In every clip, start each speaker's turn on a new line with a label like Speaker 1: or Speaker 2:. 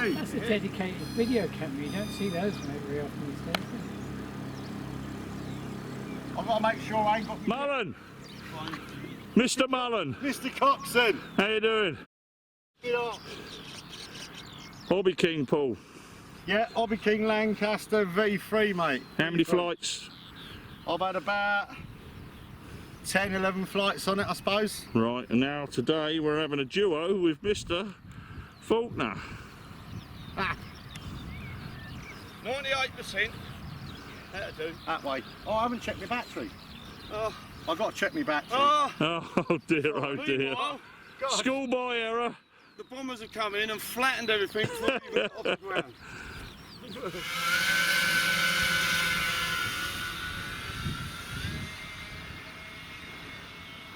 Speaker 1: me.
Speaker 2: That's a dedicated video camera. You don't see those very often these days.
Speaker 1: I've got to make sure I ain't got...
Speaker 3: Mullen! Mr. Mullen!
Speaker 1: Mr. Coxon!
Speaker 3: How you doing?
Speaker 1: Get off.
Speaker 3: Hobby King, Paul.
Speaker 1: Yeah, Hobby King Lancaster V3, mate.
Speaker 3: How many flights?
Speaker 1: I've had about 10, 11 flights on it, I suppose.
Speaker 3: Right, and now today we're having a duo with Mr. Faulkner.
Speaker 4: 98%. That'll do.
Speaker 1: That way. Oh, I haven't checked my battery.
Speaker 4: Oh.
Speaker 1: I've got to check my battery.
Speaker 4: Oh.
Speaker 3: Oh dear, oh dear.
Speaker 4: Meanwhile,
Speaker 3: Schoolboy error.
Speaker 4: the bombers have come in and flattened everything before we even got off the ground.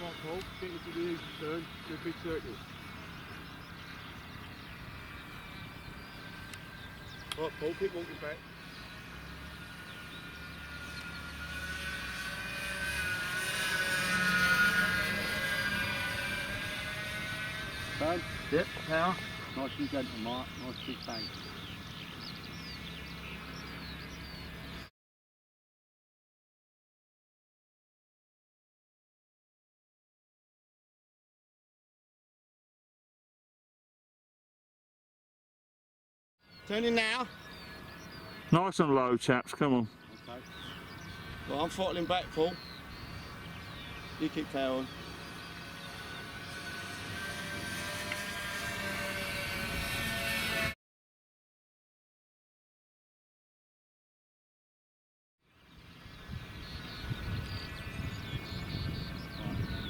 Speaker 4: Right, Paul, get into the easy turn, do a big circle. Right, Paul, keep walking back.
Speaker 1: Turn.
Speaker 4: Yep, power.
Speaker 1: Nice and gentle, Mark. Nice big tank.
Speaker 4: Turning now.
Speaker 3: Nice and low, chaps, come on.
Speaker 1: Okay.
Speaker 4: Well, I'm throttling back, Paul. You keep power on.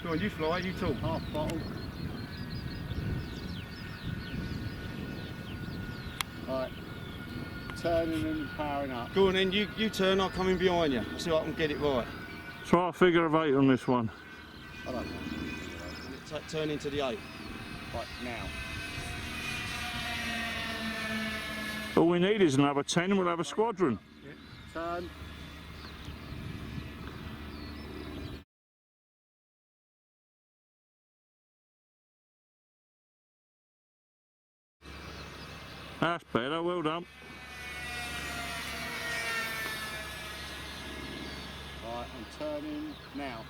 Speaker 4: Go on, you fly, you talk.
Speaker 1: Half bottle. Right. Turning and powering up.
Speaker 4: Go on then, you turn, I'll come in behind you. See if I can get it right.
Speaker 3: Try a figure of 8 on this one.
Speaker 1: I don't know.
Speaker 4: Turn into the 8.
Speaker 1: Right, now.
Speaker 3: All we need is another 10 and we'll have a squadron.
Speaker 1: Turn.
Speaker 3: That's better, well done.
Speaker 1: Right, I'm turning now.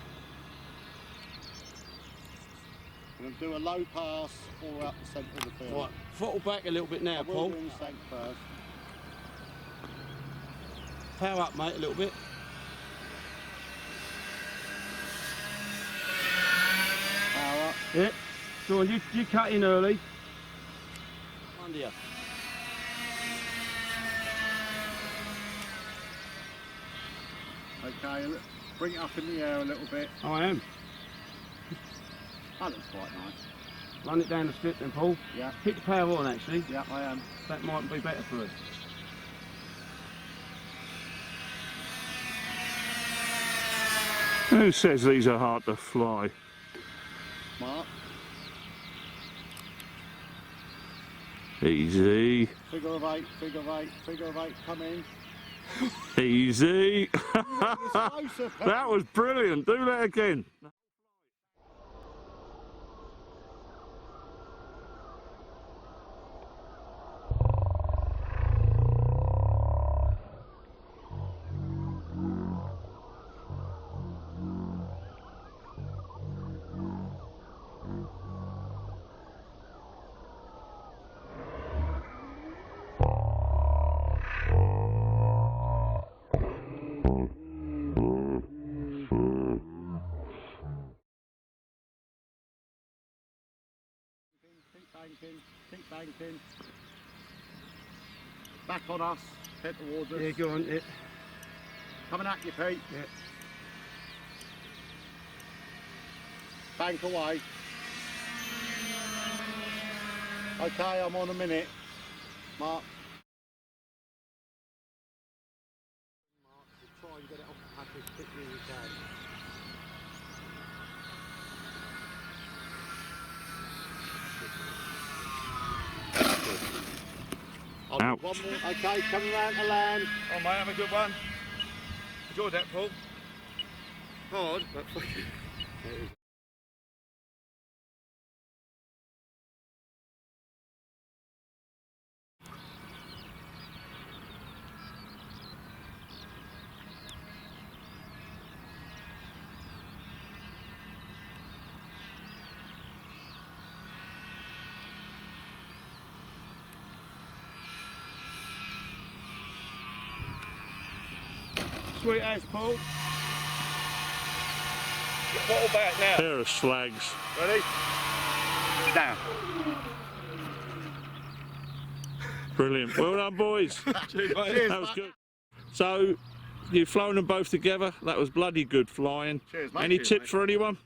Speaker 1: I'm going to do a low pass all up the centre of the field.
Speaker 4: Right, throttle back a little bit now,
Speaker 1: I will
Speaker 4: Paul.
Speaker 1: do in the centre first.
Speaker 4: Power up, mate, a little bit.
Speaker 1: Power up.
Speaker 4: Yeah. Go on, you cut in early. Under you.
Speaker 1: Okay, bring it up in the air a little bit.
Speaker 4: I am.
Speaker 1: That looks quite nice.
Speaker 4: Run it down the strip then, Paul.
Speaker 1: Yeah.
Speaker 4: Keep the power on, actually.
Speaker 1: Yeah, I am.
Speaker 4: That might be better for us.
Speaker 3: Who says these are hard to fly?
Speaker 1: Mark.
Speaker 3: Easy.
Speaker 1: Figure of 8, figure of 8, figure of 8, come in.
Speaker 3: Easy.
Speaker 1: Closer,
Speaker 3: That was brilliant. Do that again.
Speaker 1: Keep banking. Back on us, head towards us.
Speaker 4: Yeah, go on. Yeah.
Speaker 1: Coming at you, Pete.
Speaker 4: Yeah.
Speaker 1: Bank away. Okay, I'm on a minute. Mark. Mark, try and get it off the pack as quickly as you can.
Speaker 3: Ouch.
Speaker 1: One more. Okay, coming round to land.
Speaker 4: Oh, mate, have a good one. Enjoyed that, Paul. Hard, but fucking... Sweet as, Paul. Bottle back now.
Speaker 3: Pair of slags.
Speaker 4: Ready? Down.
Speaker 3: Brilliant. Well done, boys.
Speaker 4: Cheers, mate.
Speaker 1: Cheers,
Speaker 3: That was
Speaker 1: mate.
Speaker 3: good. So, you've flown them both together. That was bloody good flying.
Speaker 1: Cheers, mate.
Speaker 3: Any
Speaker 1: Cheers,
Speaker 3: tips
Speaker 1: mate.
Speaker 3: for anyone?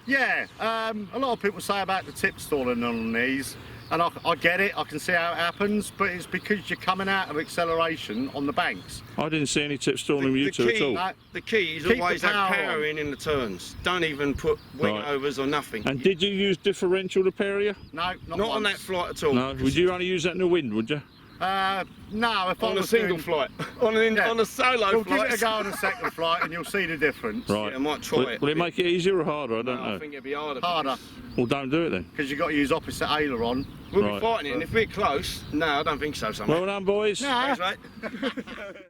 Speaker 1: Yeah, a lot of people say about the tip stalling on these, and I get it, I can see how it happens, but it's because you're coming out of acceleration on the banks.
Speaker 3: I didn't see any tips stalling with you two at all.
Speaker 4: The key is
Speaker 1: Keep
Speaker 4: always
Speaker 1: the
Speaker 4: have
Speaker 1: power
Speaker 4: power
Speaker 1: on.
Speaker 4: in the turns. Don't even put wing
Speaker 3: Right.
Speaker 4: overs or nothing.
Speaker 3: And did you use differential to pair you?
Speaker 1: No, not
Speaker 4: Not on that
Speaker 1: once.
Speaker 4: flight at all.
Speaker 3: No. Would you only use that in the wind, would you?
Speaker 1: No, if I
Speaker 4: On a
Speaker 1: was
Speaker 4: single
Speaker 1: doing,
Speaker 4: flight. On a solo
Speaker 1: we'll
Speaker 4: flight.
Speaker 1: give it a go on a second flight and you'll see the difference.
Speaker 3: Right.
Speaker 4: Yeah, I might try
Speaker 3: will,
Speaker 4: it.
Speaker 3: Will it make it easier or harder? I don't
Speaker 4: No, I
Speaker 3: know.
Speaker 4: think it'd be harder.
Speaker 1: Harder,
Speaker 3: Well, don't do it then.
Speaker 1: because you've got to use opposite aileron.
Speaker 4: We'll
Speaker 3: Right.
Speaker 4: be fighting it, and if we're close, no, I don't think so, son.
Speaker 3: Well done, boys.
Speaker 1: No.
Speaker 4: Thanks, mate.